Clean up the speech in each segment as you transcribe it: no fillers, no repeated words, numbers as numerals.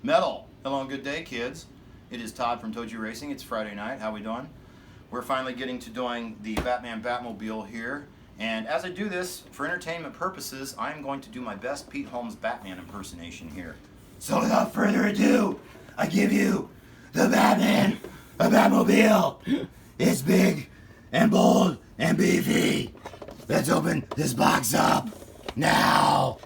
Metal. Hello and good day, kids. It is Todd from Toju Racing. It's Friday night. How we doing? We're finally getting to doing the Batman Batmobile here. And as I do this, for entertainment purposes, I'm going to do my best Pete Holmes Batman impersonation here. So without further ado, I give you the Batman Batmobile. It's big and bold and beefy. Let's open this box up now.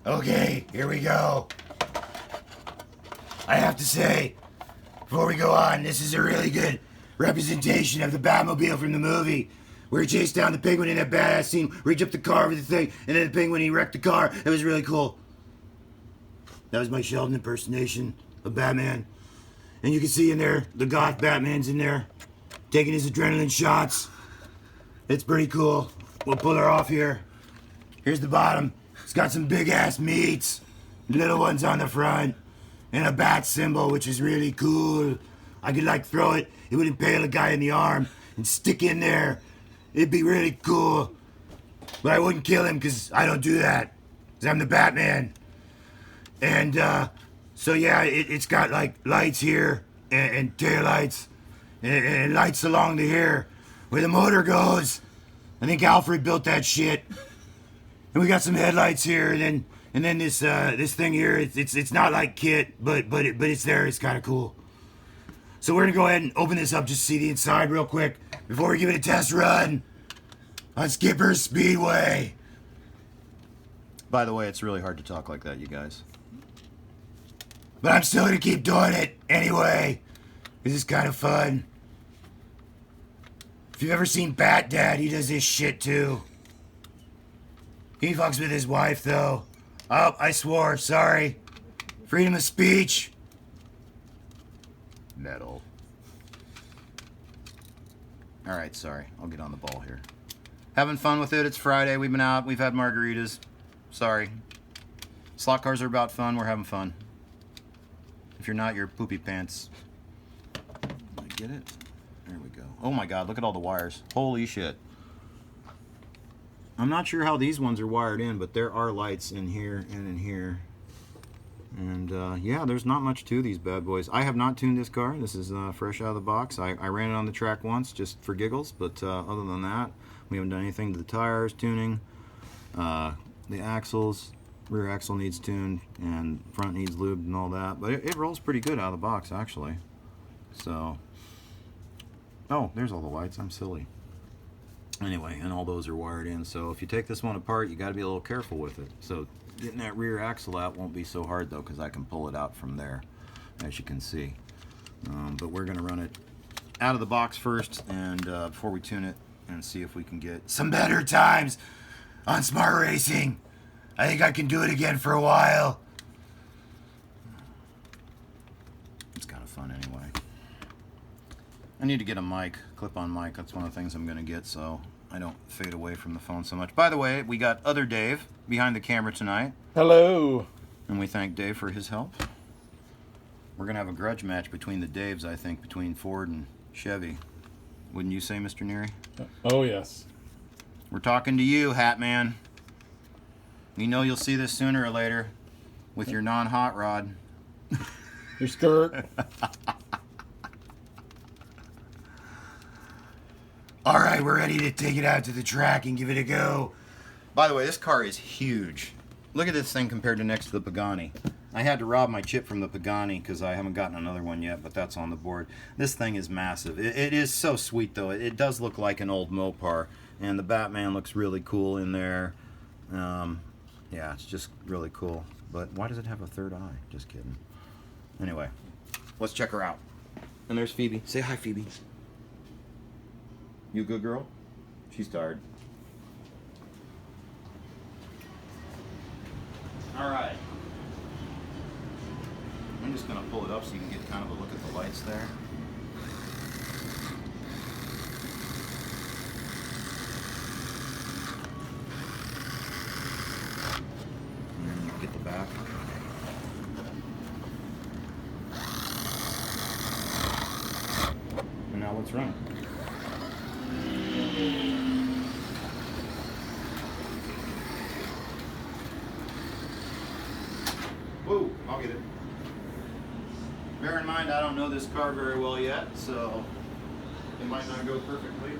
Okay, here we go. I have to say, before we go on, this is a really good representation of the Batmobile from the movie, where he chased down the penguin in that badass scene, where he jumped the car over the thing, and then the penguin, he wrecked the car. That was really cool. That was my Sheldon impersonation of Batman. And you can see in there, the goth Batman's in there, taking his adrenaline shots. It's pretty cool. We'll pull her off here. Here's the bottom. It's got some big ass meats, little ones on the front, and a bat symbol, which is really cool. I could like throw it, it would impale a guy in the arm and stick in there. It'd be really cool. But I wouldn't kill him because I don't do that. Because I'm the Batman. And so yeah, it's got like lights here and tail lights and lights along the here where the motor goes. I think Alfred built that shit. And we got some headlights here, and then this thing here. It's not like kit, but it's there. It's kind of cool. So we're gonna go ahead and open this up just to see the inside real quick before we give it a test run on Skipper's Speedway. By the way, it's really hard to talk like that, you guys. But I'm still gonna keep doing it anyway. This is kind of fun. If you've ever seen Bat Dad, he does this shit too. He fucks with his wife, though. Oh, I swore. Sorry. Freedom of speech. Metal. Alright, sorry. I'll get on the ball here. Having fun with it. It's Friday. We've been out. We've had margaritas. Sorry. Slot cars are about fun. We're having fun. If you're not, you're poopy pants. Did I get it? There we go. Oh my god, look at all the wires. Holy shit. I'm not sure how these ones are wired in, but there are lights in here and in here. And yeah, there's not much to these bad boys. I have not tuned this car. This is fresh out of the box. I ran it on the track once just for giggles, but other than that, we haven't done anything to the tires, tuning. The axles, rear axle needs tuned, and front needs lubed and all that. But it rolls pretty good out of the box, actually. So, oh, there's all the lights. I'm silly. Anyway, and all those are wired in, so if you take this one apart, you got to be a little careful with it. So getting that rear axle out won't be so hard though, because I can pull it out from there, as you can see. But we're going to run it out of the box first, and before we tune it, and see if we can get some better times on Smart Racing. I think I can do it again for a while. It's kind of fun anyway. I need to get a mic, clip-on mic. That's one of the things I'm going to get, so I don't fade away from the phone so much. By the way, we got other Dave behind the camera tonight. Hello. And we thank Dave for his help. We're going to have a grudge match between the Daves, I think, between Ford and Chevy. Wouldn't you say, Mr. Neary? Oh, yes. We're talking to you, Hat Man. We know you'll see this sooner or later with your non-hot rod. Your skirt. All right, we're ready to take it out to the track and give it a go. By the way, this car is huge. Look at this thing compared to next to the Pagani. I had to rob my chip from the Pagani because I haven't gotten another one yet, but that's on the board. This thing is massive. It is so sweet, though. It does look like an old Mopar, and the Batman looks really cool in there. Yeah, it's just really cool. But why does it have a third eye? Just kidding. Anyway, let's check her out. And there's Phoebe. Say hi, Phoebe. You a good girl? She's tired. Alright. I'm just going to pull it up so you can get kind of a look at the lights there. And then you can get the back. And now let's run. I'll get it. Bear in mind, I don't know this car very well yet, so it might not go perfectly.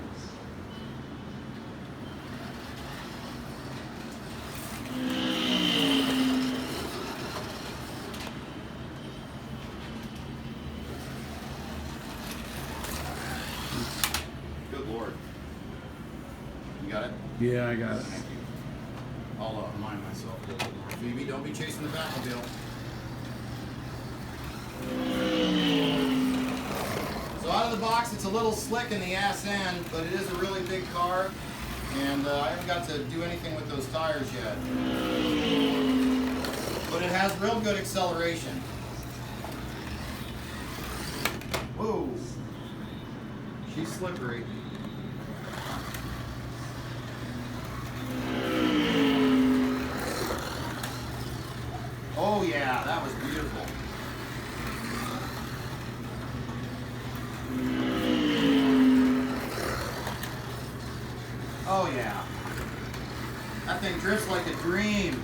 Good Lord. You got it? Yeah, I got it. Thank you. I'll remind myself a little bit more. Phoebe, don't be chasing the Batmobile. So out of the box, it's a little slick in the ass end, but it is a really big car, and I haven't got to do anything with those tires yet. But it has real good acceleration. Whoa. She's slippery. Oh yeah, that was beautiful. Oh yeah. That thing drifts like a dream.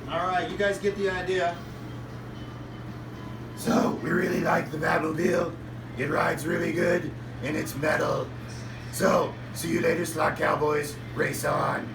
Alright, you guys get the idea. So, we really like the Batmobile. It rides really good, and it's metal. So, see you later, Slot Cowboys. Race on.